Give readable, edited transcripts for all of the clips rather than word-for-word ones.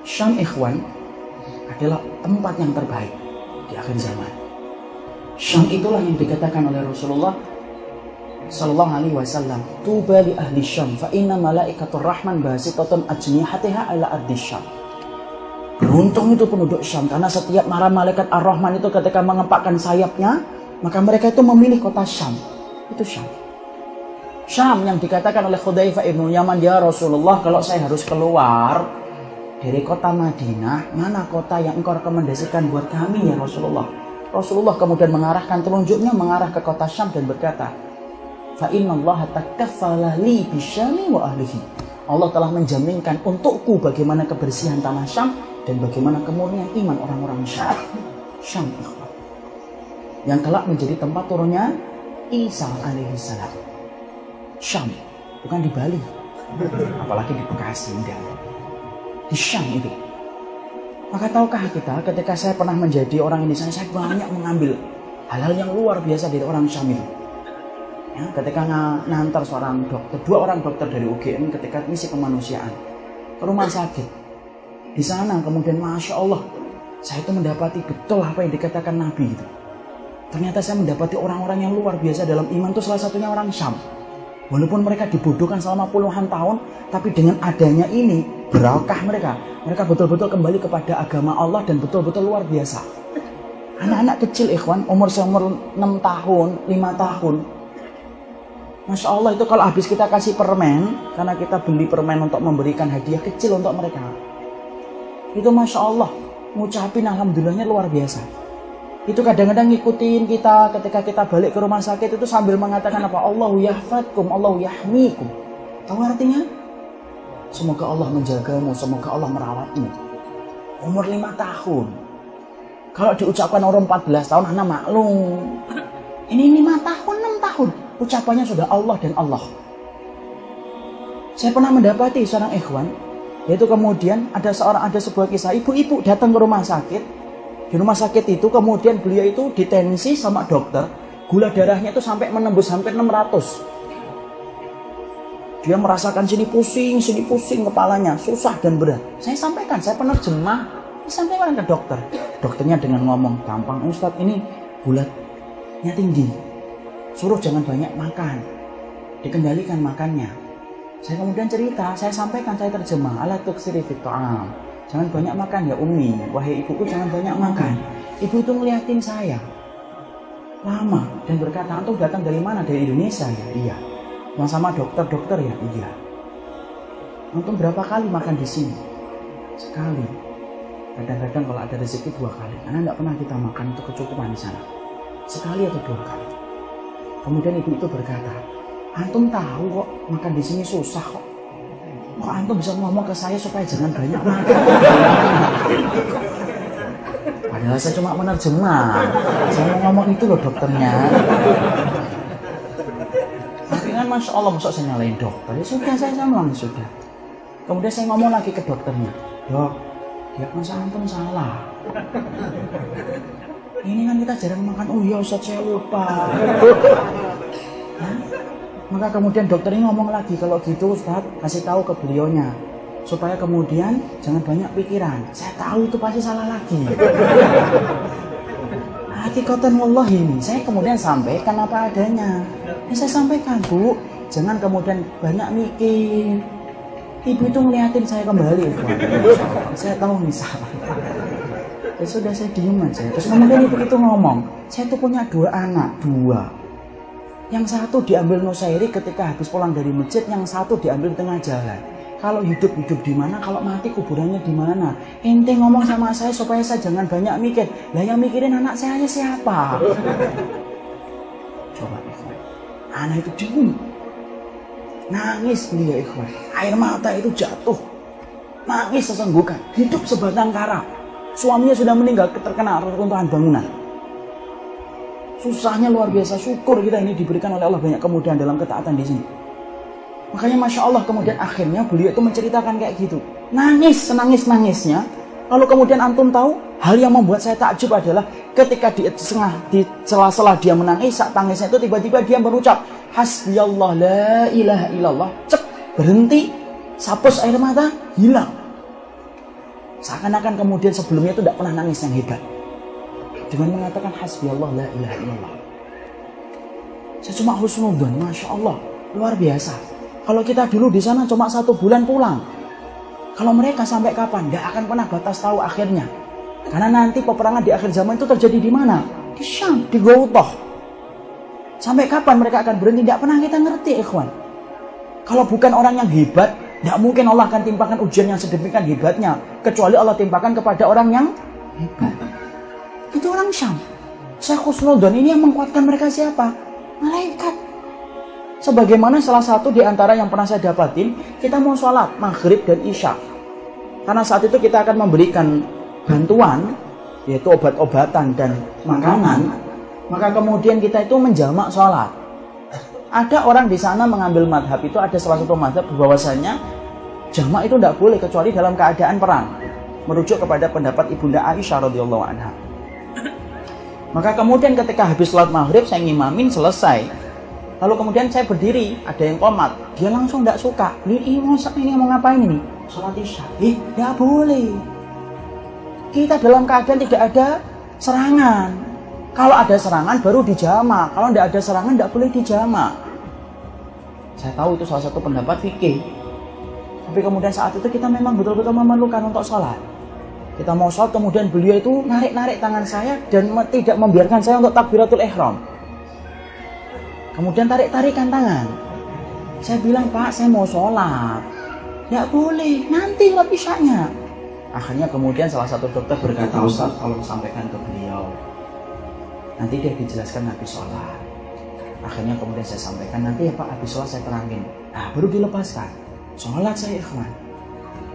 Syam, ikhwan, adalah tempat yang terbaik di akhir zaman. Syam itulah yang dikatakan oleh Rasulullah Sallallahu Alaihi Wasallam, "Tuba li ahli Syam, fa inna malaikatur rahman basitatun ajnihatiha ala ardi Syam." Beruntung itu penduduk Syam, karena setiap para malaikat Ar-Rahman itu ketika mengepakkan sayapnya, maka mereka itu memilih kota Syam. Itu Syam. Syam yang dikatakan oleh Hudzaifah ibnu Yaman, "Ya Rasulullah, kalau saya harus keluar dari kota Madinah, mana kota yang engkau rekomendasikan buat kami ya Rasulullah?" Rasulullah kemudian mengarahkan telunjuknya mengarah ke kota Syam dan berkata, "Fa innallaha takaffala li bisyami wa ahlihi." Allah telah menjaminkan untukku bagaimana kebersihan tanah Syam dan bagaimana kemurnian iman orang-orang Syam. Syam yang kelak menjadi tempat turunnya Isa alaihissalam. Syam, bukan di Bali, apalagi di Bekasi, enggak. Di Syam itu. Maka tahukah kita, ketika saya pernah menjadi orang Indonesia, saya banyak mengambil hal-hal yang luar biasa dari orang Syam itu. Ya, ketika ngantar seorang dokter, 2 orang dokter dari UGM ketika misi kemanusiaan ke rumah sakit. Di sana kemudian Masya Allah, saya itu mendapati betul apa yang dikatakan Nabi itu. Ternyata saya mendapati orang-orang yang luar biasa dalam iman, itu salah satunya orang Syam. Walaupun mereka dibodohkan selama puluhan tahun, tapi dengan adanya ini, berkah mereka. Mereka betul-betul kembali kepada agama Allah dan betul-betul luar biasa. Anak-anak kecil, ikhwan, umur 6 tahun, 5 tahun. Masya Allah, itu kalau habis kita kasih permen, karena kita beli permen untuk memberikan hadiah kecil untuk mereka. Itu Masya Allah, ngucapin Alhamdulillahnya luar biasa. Itu kadang-kadang ngikutin kita ketika kita balik ke rumah sakit itu sambil mengatakan apa? Allahu yahfadkum, Allahu yahmikum. Tahu artinya? Semoga Allah menjagamu, semoga Allah merawatmu. Umur 5 tahun. Kalau diucapkan umur 14 tahun, anak maklum. Ini 5 tahun, 6 tahun. Ucapannya sudah Allah dan Allah. Saya pernah mendapati seorang ikhwan, yaitu kemudian ada sebuah kisah, ibu-ibu datang ke rumah sakit. Di rumah sakit itu kemudian beliau itu ditensi sama dokter, gula darahnya itu sampai menembus hampir 600. Dia merasakan sini pusing kepalanya, susah dan berat. Saya sampaikan, saya penerjemah, disampaikan ke dokter. Dokternya dengan ngomong, "Gampang Ustadz, ini gulanya tinggi. Suruh jangan banyak makan, dikendalikan makannya." Saya kemudian cerita, saya sampaikan, saya terjemah, "Ala tuksiri fit ta'am." Jangan banyak makan ya Umi, wahai ibuku jangan banyak makan. Ibu itu ngeliatin saya lama dan berkata, "Antum datang dari mana? Dari Indonesia ya?" "Iya." "Yang sama dokter ya?" "Iya." "Antum berapa kali makan di sini?" "Sekali." Kadang-kadang kalau ada rezeki 2 kali, karena tidak pernah kita makan itu kecukupan di sana. Sekali atau 2 kali. Kemudian ibu itu berkata, "Antum tahu kok makan di sini susah kok. Kok antum bisa ngomong ke saya supaya jangan banyak makan?" Padahal saya cuma menerjemah. Saya mau ngomong itu loh dokternya. Tapi kan Masya Allah, masuk saya nyalain dokter. Ya sudah, saya bilang sudah. Kemudian saya ngomong lagi ke dokternya, "Dok, diagnosa antum salah. Ini kan kita jarang makan." "Oh iya Ustaz, saya lupa." Nah, maka kemudian dokter ini ngomong lagi, "Kalau gitu Ustaz, kasih tahu ke beliaunya supaya kemudian jangan banyak pikiran." Saya tahu itu pasti salah lagi. Hakikatan wallahi ini, saya kemudian sampaikan apa adanya. Saya sampaikan, "Bu, jangan kemudian banyak mikir." Ibu itu ngeliatin saya kembali. Saya tahu nih salah. Ya sudah, saya diem aja. Terus kemudian ibu itu ngomong, "Saya tuh punya 2 anak, 2. Yang satu diambil Nusairi ketika habis pulang dari masjid, yang satu diambil tengah jalan. Kalau hidup di mana, kalau mati kuburannya di mana? Ente ngomong sama saya supaya saya jangan banyak mikir. Lah yang mikirin anak saya siapa?" Coba ikhwan, anak itu dingin, nangis beliau ikhwan, air mata itu jatuh, nangis sesenggukan, hidup sebatang kara. Suaminya sudah meninggal terkena reruntuhan bangunan. Susahnya luar biasa. Syukur kita ini diberikan oleh Allah banyak kemudahan dalam ketaatan di sini. Makanya Masya Allah kemudian akhirnya beliau itu menceritakan kayak gitu. Nangis, senangis-nangisnya. Lalu kemudian antum tahu, hal yang membuat saya takjub adalah ketika di sela-sela dia menangis, saat tangisnya itu tiba-tiba dia berucap, Hasbiyallah la ilaha illallah. Cek, berhenti, sapus air mata, hilang. Seakan-akan kemudian sebelumnya itu tidak pernah nangis yang hebat. Dengan mengatakan Hasbiyallah la ilaha illallah. Saya cuma husnudzon, Masya Allah, luar biasa. Kalau kita dulu di sana cuma 1 bulan pulang. Kalau mereka sampai kapan? Tidak akan pernah batas tahu akhirnya. Karena nanti peperangan di akhir zaman itu terjadi di mana? Di Syam, di Gautoh. Sampai kapan mereka akan berhenti? Tidak pernah kita ngerti, ikhwan. Kalau bukan orang yang hebat, tidak mungkin Allah akan timpakan ujian yang sedemikian hebatnya. Kecuali Allah timpakan kepada orang yang hebat. Itu orang Syam. Syekh Husnudzon ini yang menguatkan mereka siapa? Malaikat. Sebagaimana salah satu di antara yang pernah saya dapatin, kita mau sholat maghrib dan isya. Karena saat itu kita akan memberikan bantuan, yaitu obat-obatan dan makanan. Maka kemudian kita itu menjamak sholat. Ada orang di sana mengambil madhab itu, ada salah satu madhab bahwasanya jamak itu tidak boleh kecuali dalam keadaan perang. Merujuk kepada pendapat Ibunda Aisyah radhiyallahu anha. Maka kemudian ketika habis sholat maghrib saya ngimamin selesai. Lalu kemudian saya berdiri, ada yang komat, dia langsung tidak suka. Ini mau ngapain ini? Sholat isya. Tidak boleh. Kita dalam keadaan tidak ada serangan. Kalau ada serangan baru dijamak. Kalau tidak ada serangan tidak boleh dijamak. Saya tahu itu salah satu pendapat fikih. Tapi kemudian saat itu kita memang betul-betul memerlukan untuk sholat. Kita mau sholat kemudian beliau itu narik-narik tangan saya dan tidak membiarkan saya untuk takbiratul ihram. Kemudian tarik-tarikan tangan. Saya bilang, Pak, saya mau sholat. Tidak boleh, nanti sholat isyanya. Akhirnya kemudian salah satu dokter berkata, Ustaz, tolong sampaikan ke beliau. Nanti dia dijelaskan habis sholat. Akhirnya kemudian saya sampaikan, nanti ya Pak, habis sholat saya terangin. Nah, baru dilepaskan. Sholat saya ikhwan.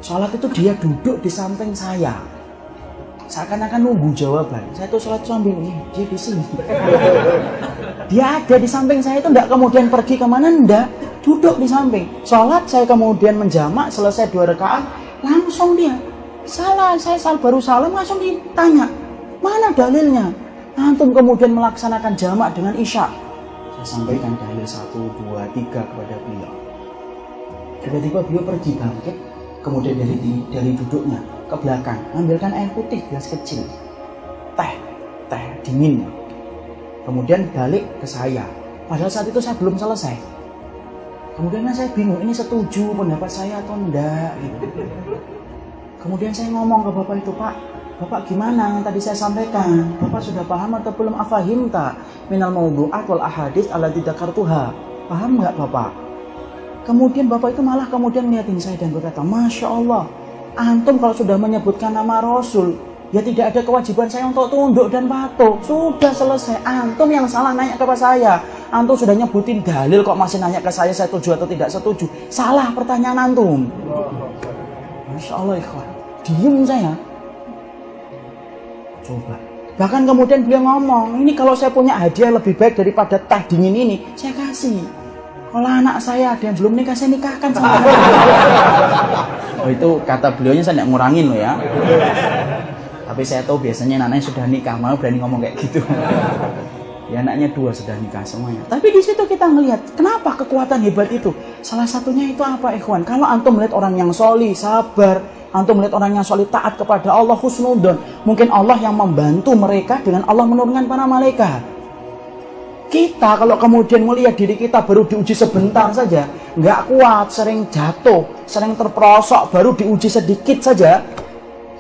Sholat itu dia duduk di samping saya. Seakan-akan nunggu jawaban. Saya tuh sholat sambil ini, dia di sini. Dia ada di samping saya itu, tidak kemudian pergi kemana, tidak. Duduk di samping. Sholat saya kemudian menjamak, selesai 2 rakaat, langsung dia. Saya baru salam, langsung ditanya. Mana dalilnya? Antum kemudian melaksanakan jamak dengan isya. Saya sampaikan dalil 1, 2, 3 kepada beliau. Tiba-tiba beliau pergi bangkit. Kemudian dari duduknya ke belakang, ambilkan air putih gelas kecil, teh dingin. Kemudian balik ke saya. Padahal saat itu saya belum selesai. Kemudian saya bingung, ini setuju pendapat saya atau enggak gitu. Kemudian saya ngomong ke bapak itu, Pak, bapak gimana yang tadi saya sampaikan? Bapak sudah paham atau belum? Afahimta minal mawdu'at wal ahadits allati dzakartuha. Paham enggak bapak? Kemudian bapak itu malah kemudian ngeliatin saya dan berkata, Masya Allah, antum kalau sudah menyebutkan nama Rasul, ya tidak ada kewajiban saya untuk tunduk dan patuh. Sudah selesai, antum yang salah nanya kepada saya. Antum sudah nyebutin dalil kok masih nanya ke saya setuju atau tidak setuju. Salah pertanyaan antum. Masya Allah ikhwan, diem saya. Coba. Bahkan kemudian beliau ngomong, ini kalau saya punya hadiah lebih baik daripada teh dingin ini, saya kasih. Kalau anak saya ada yang belum nikah, saya nikahkan sama dia. Oh itu kata beliaunya saya tidak ngurangin loh ya. Tapi saya tahu biasanya anaknya sudah nikah, malah berani ngomong kayak gitu. Ya anaknya 2 sudah nikah semuanya. Tapi di situ kita melihat kenapa kekuatan hebat itu. Salah satunya itu apa ikhwan? Kalau antum melihat orang yang solih, sabar, antum melihat orang yang solih taat kepada Allah, husnudzon, mungkin Allah yang membantu mereka dengan Allah menurunkan para malaikat. Kita kalau kemudian melihat diri kita baru diuji sebentar saja, nggak kuat, sering jatuh, sering terperosok, baru diuji sedikit saja,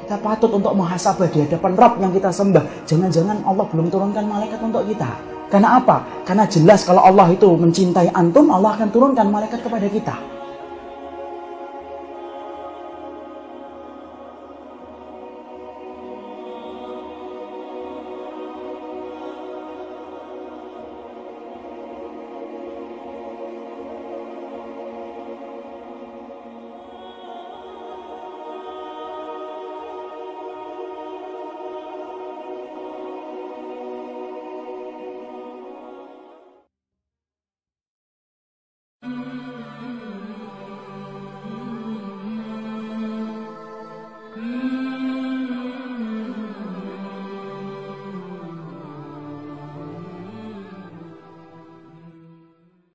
kita patut untuk muhasabah di hadapan Rabb yang kita sembah. Jangan-jangan Allah belum turunkan malaikat untuk kita. Karena apa? Karena jelas kalau Allah itu mencintai antum, Allah akan turunkan malaikat kepada kita.